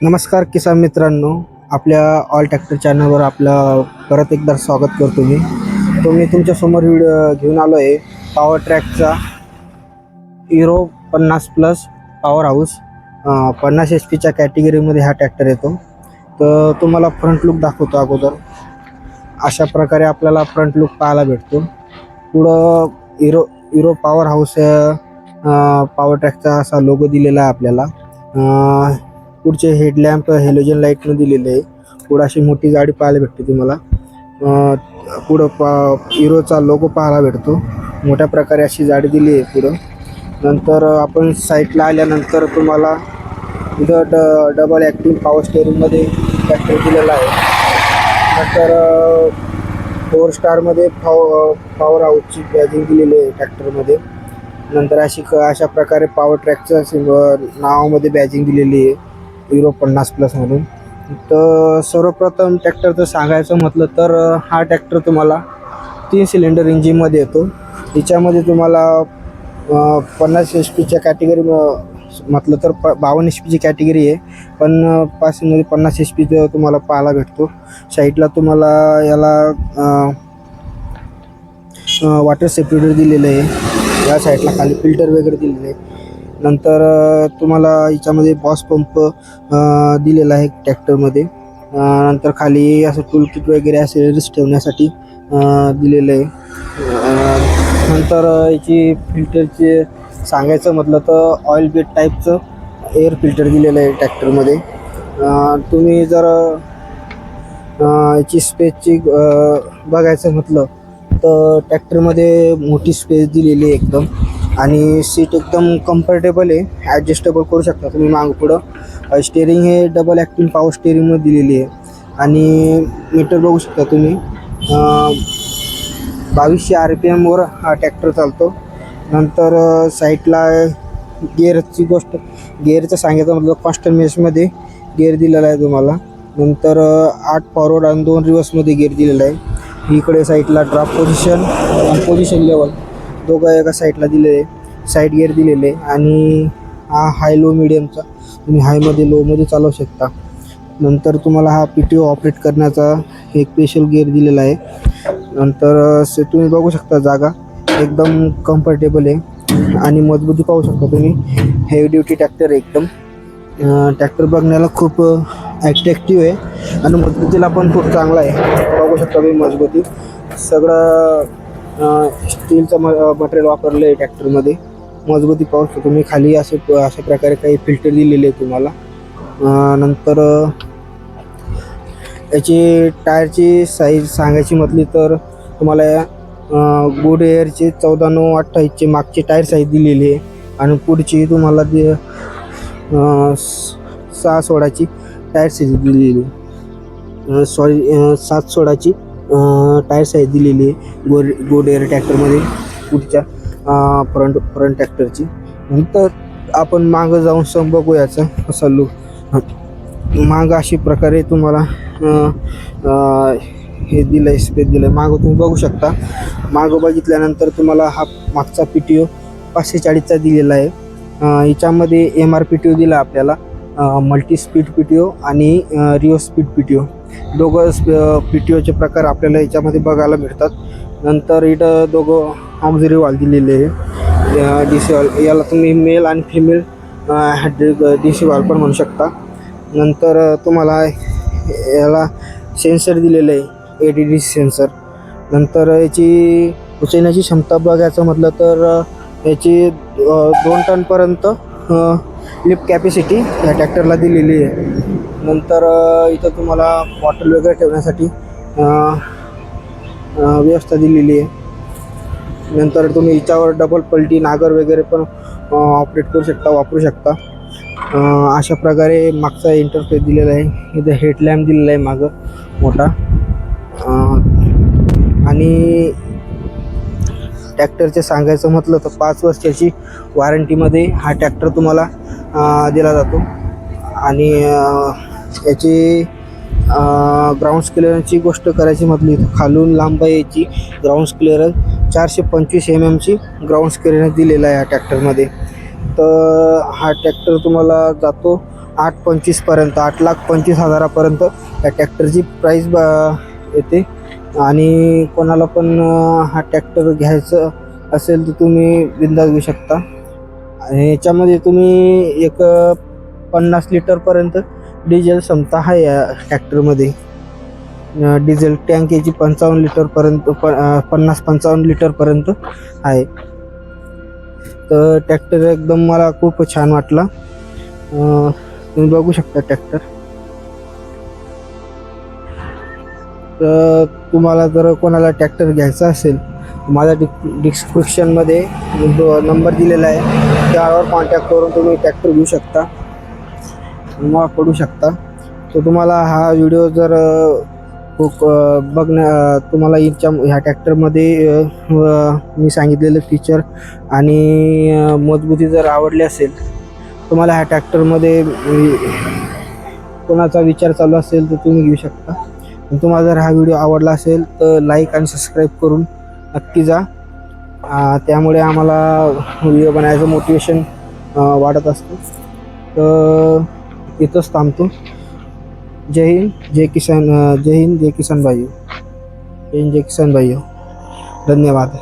नमस्कार किसान मित्रांनो, आपल्या ऑल ट्रॅक्टर चॅनलवर आपलं परत एकदा स्वागत करतो मी तुमच्यासमोर व्हिडिओ घेऊन आलो आहे पॉवर ट्रॅकचा हिरो 50+ पॉवर हाऊस 50 HP कॅटेगरीमध्ये हा ट्रॅक्टर येतो. तर तुम्हाला फ्रंट लुक दाखवतो अगोदर. अशा प्रकारे आपल्याला फ्रंट लुक पाहायला भेटतो. पुढं hero hero power house power ट्रॅकचा असा लोगो दिलेला आहे आपल्याला. पुढचे हेडलॅम्प हॅलोजन लाईटनं दिलेले आहे. पुढं अशी मोठी गाडी पाहायला भेटते तुम्हाला. पुढं हिरोचा लोगो पाहायला भेटतो. मोठ्या प्रकारे अशी गाडी दिली आहे पुढं. नंतर आपण साईटला आल्यानंतर तुम्हाला इथं डबल ॲक्टिंग पॉवर स्टेअरिंगमध्ये ट्रॅक्टर दिलेला आहे. नंतर 4 स्टारमध्ये पॉवर हाऊसची बॅजिंग दिलेली आहे ट्रॅक्टरमध्ये. नंतर अशा प्रकारे पॉवर ट्रॅकच्या नावामध्ये बॅजिंग दिलेली आहे हिरो 50+ म्हणून. तर सर्वप्रथम ट्रॅक्टरचं सांगायचं म्हटलं तर हा ट्रॅक्टर तुम्हाला 3 सिलेंडर इंजिनमध्ये येतो. याच्यामध्ये तुम्हाला 50 HP कॅटेगरी म्हटलं तर 52 HP कॅटेगरी आहे, पण पासिंगमध्ये 50 HP तुम्हाला पाहायला भेटतो. साईडला तुम्हाला याला वॉटर सेपरेटर दिलेलं आहे. या साईडला खाली फिल्टर वगैरे दिलेले आहे. नंतर तुम्हाला याच्यामध्ये बॉस पंप दिलेला आहे ट्रॅक्टरमध्ये. नंतर खाली असं टूल किट वगैरे असे रिस्ट ठेवण्यासाठी दिलेलं आहे. नंतर याची फिल्टरचे सांगायचं म्हटलं तर ऑइल बेड टाईपचं एअर फिल्टर दिलेलं आहे ट्रॅक्टरमध्ये. तुम्ही जर याची स्पेसची बघायचं म्हटलं तर ट्रॅक्टरमध्ये मोठी स्पेस दिलेली आहे एकदम, आणि सीट एकदम कम्फर्टेबल आहे, ॲडजस्टेबल करू शकता तुम्ही मागं पुढं. स्टेअरिंग हे डबल ॲक्टिंग पॉवर स्टेअरिंगमध्ये दिलेली आहे. आणि मीटर बघू शकता तुम्ही, 2200 RPMवर हा ट्रॅक्टर चालतो. नंतर साईडला गेअरचं सांगायचं म्हटलं कॉन्स्टंट मेशमध्ये गेअर दिलेला आहे तुम्हाला. नंतर 8 फॉरवर्ड आणि 2 रिव्हर्समध्ये गेअर दिलेला आहे. इकडे साईडला ड्रॉप पोझिशन आणि पोझिशन लेवल दोघं एका साईडला दिलेले आहे. साईड गिअर दिलेले आहे. आणि हा हाय लो मिडियमचा तुम्ही हायमध्ये लोमध्ये चालवू शकता. नंतर तुम्हाला हा PTO ऑपरेट करण्याचा एक स्पेशल गिअर दिलेला आहे. नंतर तुम्ही बघू शकता जागा एकदम कम्फर्टेबल आहे आणि मजबूती पाहू शकता तुम्ही. हेवी ड्युटी ट्रॅक्टर आहे एकदम. ट्रॅक्टर बघण्याला खूप ॲट्रॅक्टिव्ह आहे आणि मजबूतीला पण खूप चांगला आहे. बघू शकता तुम्ही मजबूती सगळं स्टीलचं मटेरियल वापरलं आहे ट्रॅक्टरमध्ये. मजबूती पाहू शकतो तुम्ही. खाली अशा प्रकारे काही फिल्टर दिलेले आहे तुम्हाला. नंतर याची टायरची साईज सांगायची म्हटली तर तुम्हाला गुड एअरची 14/9/28 मागची टायर साईज दिलेली आहे. आणि पुढची तुम्हाला 6/16 टायर साईज दिलेली आहे. 7/16 टायर साईज दिलेली आहे गुड एअर ट्रॅक्टरमध्ये पुढच्या फ्रंट ट्रॅक्टरची. नंतर आपण मागं जाऊन बघू याचा असा लुक. मागं अशी प्रकारे तुम्हाला हे दिलं आहे, स्पेस दिलं आहे. मागं तुम्ही बघू शकता. मागं बघितल्यानंतर तुम्हाला हा मागचा PTO 540चा दिलेला आहे. याच्यामध्ये MR-PTO दिला आपल्याला, मल्टी स्पीड PTO आणि रिओ स्पीड PTO. दोघं PTOचे प्रकार आपल्याला याच्यामध्ये बघायला भेटतात. नंतर इथं दोघं ऑक्झिलरी वाल्व दिलेले आहे. DC वाल्व, याला तुम्ही मेल आणि फिमेल DC वाल्व पण म्हणू शकता. नंतर तुम्हाला याला सेन्सर दिलेलं आहे, ADD सेन्सर. नंतर याची उचलण्याची क्षमता बघायचं म्हटलं तर याची 2 टनपर्यंत लिफ्ट कॅपॅसिटी या ट्रॅक्टरला दिलेली आहे. नंतर इथं तुम्हाला बॉटल वगैरे ठेवण्यासाठी व्यवस्था दिलेली आहे. नंतर तुम्ही याच्यावर डबल पलटी नागर वगैरे पण ऑपरेट करू शकता, वापरू शकता. अशा प्रकारे मागचा इंटरफेस दिलेला आहे. इथं हेडलॅम्प दिलेला आहे मागं मोठा. आणि ट्रॅक्टरचे सांगायचं म्हटलं तर 5 वर्षाची वॉरंटीमध्ये हा ट्रॅक्टर तुम्हाला दिला जातो. आणि याची ग्राउंड क्लिअरन्सची गोष्ट करायची म्हटली तर खालून लांब याची ground clearance 425 mm ground clearance दिलेला आहे या ट्रॅक्टरमध्ये. तर हा ट्रॅक्टर तुम्हाला जातो 8,25,000पर्यंत, 8,25,000पर्यंत या ट्रॅक्टरची प्राईस येते. आणि कोणाला पण हा ट्रॅक्टर घ्यायचं असेल तर तुम्ही बिंदास घेऊ शकता. आणि याच्यामध्ये तुम्ही एक 50 लिटरपर्यंत डिझेल क्षमता आहे या ट्रॅक्टरमध्ये. डिझेल टँक याची 55 लिटरपर्यंत 50-55 लिटरपर्यंत आहे. तर ट्रॅक्टर एकदम मला खूप छान वाटला. तुम्ही बघू शकता ट्रॅक्टर. तर तुम्हाला जर कोणाला ट्रॅक्टर घ्यायचा असेल माझ्या डिस्क्रिप्शनमध्ये नंबर दिलेला आहे, त्यावर कॉन्टॅक्ट करून तुम्ही ट्रॅक्टर घेऊ शकता, मला पडू शकता. तर तुम्हाला हा व्हिडिओ जर खूप तुम्हाला ह्या ट्रॅक्टरमध्ये मी सांगितलेले फीचर आणि मजबूती जर आवडली असेल, तुम्हाला ह्या ट्रॅक्टरमध्ये कोणाचा विचार चालू असेल तर तुम्ही घेऊ शकता. तुम्हाला जर हा व्हिडिओ आवडला असेल तर लाईक आणि सबस्क्राईब करून नक्की जा. त्यामुळे आम्हाला व्हिडिओ बनवायचं मोटिवेशन वाढत असतं. तर इथंच थांबतो. जय हिंद, जय किसान. जय हिंद, जय किसान भाइयों. जय हिंद, जय किसान भाइयों. धन्यवाद.